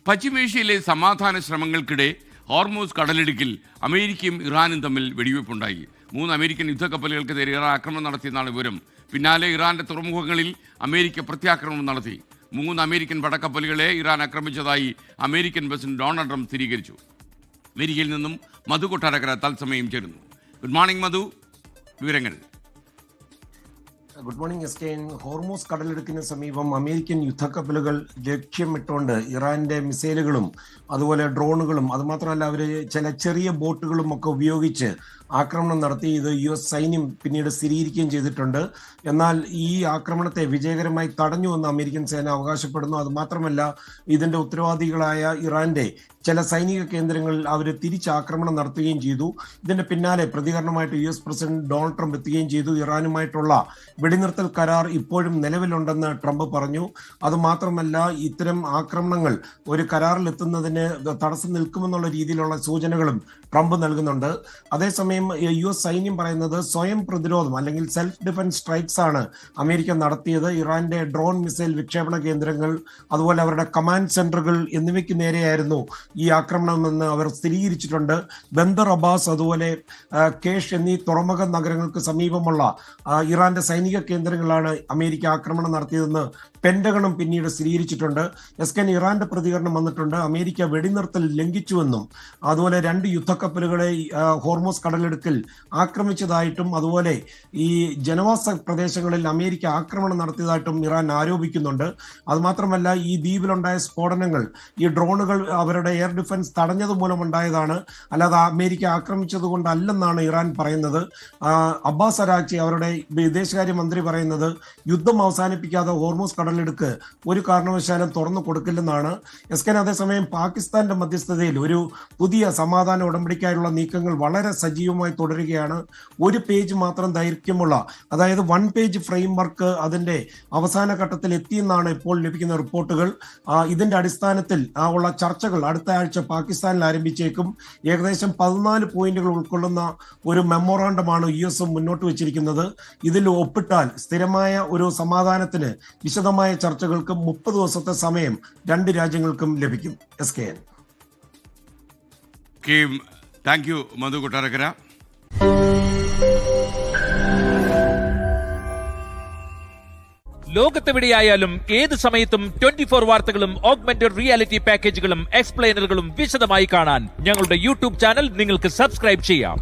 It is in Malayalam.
പശ്ചിമേഷ്യയിലെ സമാധാന ശ്രമങ്ങൾക്കിടെ ഹോർമൂസ് കടലിടുക്കിൽ അമേരിക്കയും ഇറാനും തമ്മിൽ വെടിവയ്പുണ്ടായി. 3 അമേരിക്കൻ യുദ്ധക്കപ്പലുകൾക്ക് നേരെ ഇറാൻ ആക്രമണം നടത്തിയെന്നാണ് വിവരം. പിന്നാലെ ഇറാന്റെ തുറമുഖങ്ങളിൽ അമേരിക്ക പ്രത്യാക്രമണം നടത്തി. 3 അമേരിക്കൻ പടക്കപ്പലുകളെ ഇറാൻ ആക്രമിച്ചതായി അമേരിക്കൻ പ്രസിഡന്റ് ഡൊണാൾഡ് ട്രംപ് സ്ഥിരീകരിച്ചു. അമേരിക്കയിൽ നിന്നും മധു കൊട്ടാരക്കര തത്സമയം ചേരുന്നു. ഗുഡ് മോർണിംഗ് മധു, വിവരങ്ങൾ. Good morning S K. Hormuz കടലിടുക്കിന് സമീപം അമേരിക്കൻ യുദ്ധക്കപ്പലുകൾ ലക്ഷ്യമിട്ടുകൊണ്ട് ഇറാന്റെ മിസൈലുകളും അതുപോലെ ഡ്രോണുകളും അതുമാത്രമല്ല അവർ ചില ചെറിയ ബോട്ടുകളും ഒക്കെ ഉപയോഗിച്ച് ആക്രമണം നടത്തി. ഇത് US സൈന്യം പിന്നീട് സ്ഥിരീകരിക്കുകയും ചെയ്തിട്ടുണ്ട്. എന്നാൽ ഈ ആക്രമണത്തെ വിജയകരമായി തടഞ്ഞുവെന്ന് അമേരിക്കൻ സേന അവകാശപ്പെടുന്നു. അതുമാത്രമല്ല, ഇതിന്റെ ഉത്തരവാദികളായ ഇറാന്റെ ചില സൈനിക കേന്ദ്രങ്ങളിൽ അവർ തിരിച്ചാക്രമണം നടത്തുകയും ചെയ്തു. ഇതിന്റെ പിന്നാലെ പ്രതികരണമായിട്ട് US പ്രസിഡന്റ് ഡൊണാൾഡ് ട്രംപ് എത്തുകയും ചെയ്തു. ഇറാനുമായിട്ടുള്ള വെടിനിർത്തൽ കരാർ ഇപ്പോഴും നിലവിലുണ്ടെന്ന് ട്രംപ് പറഞ്ഞു. അതുമാത്രമല്ല, ഇത്തരം ആക്രമണങ്ങൾ ഒരു കരാറിൽ എത്തുന്നതിന് തടസ്സം നിൽക്കുമെന്നുള്ള രീതിയിലുള്ള സൂചനകളും ട്രംപ് നൽകുന്നുണ്ട്. അതേസമയം US സൈന്യം പറയുന്നത് സ്വയം പ്രതിരോധം അല്ലെങ്കിൽ സെൽഫ് ഡിഫൻസ് സ്ട്രൈക്സ് ആണ് അമേരിക്ക നടത്തിയത്. ഇറാന്റെ ഡ്രോൺ മിസൈൽ വിക്ഷേപണ കേന്ദ്രങ്ങൾ അതുപോലെ അവരുടെ കമാൻഡ് സെന്ററുകൾ എന്നിവയ്ക്ക് നേരെയായിരുന്നു ഈ ആക്രമണമെന്ന് അവർ സ്ഥിരീകരിച്ചിട്ടുണ്ട്. ബന്ദർ അബ്ബാസ് അതുപോലെ കേഷ് എന്നീ തുറമുഖ നഗരങ്ങൾക്ക് സമീപമുള്ള ഇറാന്റെ സൈനിക കേന്ദ്രങ്ങളാണ് അമേരിക്ക ആക്രമണം നടത്തിയതെന്ന് പെന്റഗണും പിന്നീട് സ്ഥിരീകരിച്ചിട്ടുണ്ട്. ഇറാന്റെ പ്രതികരണം വന്നിട്ടുണ്ട്. അമേരിക്ക വെടിനിർത്തൽ ലംഘിച്ചുവെന്നും അതുപോലെ 2 യുദ്ധക്കപ്പലുകളെ ഹോർമൂസ് കടലിടുക്കിൽ ആക്രമിച്ചതായിട്ടും അതുപോലെ ഈ ജനവാസ പ്രദേശങ്ങളിൽ അമേരിക്ക ആക്രമണം നടത്തിയതായിട്ടും ഇറാൻ ആരോപിക്കുന്നുണ്ട്. അതുമാത്രമല്ല, ഈ ദ്വീപിലുണ്ടായ സ്ഫോടനങ്ങൾ ഈ ഡ്രോണുകൾ അവരുടെ എയർ ഡിഫൻസ് തടഞ്ഞത് മൂലമുണ്ടായതാണ്, അല്ലാതെ അമേരിക്ക ആക്രമിച്ചത് കൊണ്ടല്ലെന്നാണ് ഇറാൻ പറയുന്നത്. അബ്ബാസ് അരാക്ചി അവരുടെ വിദേശകാര്യമന്ത്രി പറയുന്നത് യുദ്ധം അവസാനിപ്പിക്കാതെ ഹോർമൂസ് കടലിടുക്ക് ഒരു കാരണവശാലും തുറന്നു കൊടുക്കില്ലെന്നാണ്. അതേസമയം പാകിസ്ഥാന്റെ മധ്യസ്ഥതയിൽ ഒരു പുതിയ സമാധാന ഉടമ്പടിക്കായുള്ള നീക്കങ്ങൾ വളരെ സജീവമായി തുടരുകയാണ്. 1 പേജ് മാത്രം ദൈർഘ്യമുള്ള, അതായത് 1 പേജ് ഫ്രെയിം വർക്ക് അതിന്റെ അവസാന ഘട്ടത്തിൽ എത്തിയെന്നാണ് ഇപ്പോൾ ലഭിക്കുന്ന റിപ്പോർട്ടുകൾ. ഇതിന്റെ അടിസ്ഥാനത്തിൽ ഉള്ള ചർച്ചകൾ അടുത്ത ആഴ്ച പാകിസ്ഥാനിൽ ആരംഭിച്ചേക്കും. ഏകദേശം 14 പോയിന്റുകൾ ഉൾക്കൊള്ളുന്ന ഒരു മെമ്മോറാണ്ടമാണ് US മുന്നോട്ട് വെച്ചിരിക്കുന്നത്. ഇതിൽ ഒപ്പിട്ടാൽ സ്ഥിരമായ ഒരു സമാധാനത്തിന് വിശദമായ ചർച്ചകൾക്ക് 30 ദിവസത്തെ സമയം 2 രാജ്യങ്ങൾക്കും ലഭിക്കും. SKN. താങ്ക് യു മധു കൊട്ടാരക്കര. ലോകത്തെവിടെയായാലും ഏത് സമയത്തും 24 വാർത്തകളും ഓഗ്മെന്റഡ് റിയാലിറ്റി പാക്കേജുകളും എക്സ്പ്ലെയിനറുകളും വിശദമായി കാണാൻ ഞങ്ങളുടെ YouTube ചാനൽ നിങ്ങൾക്ക് സബ്സ്ക്രൈബ് ചെയ്യാം.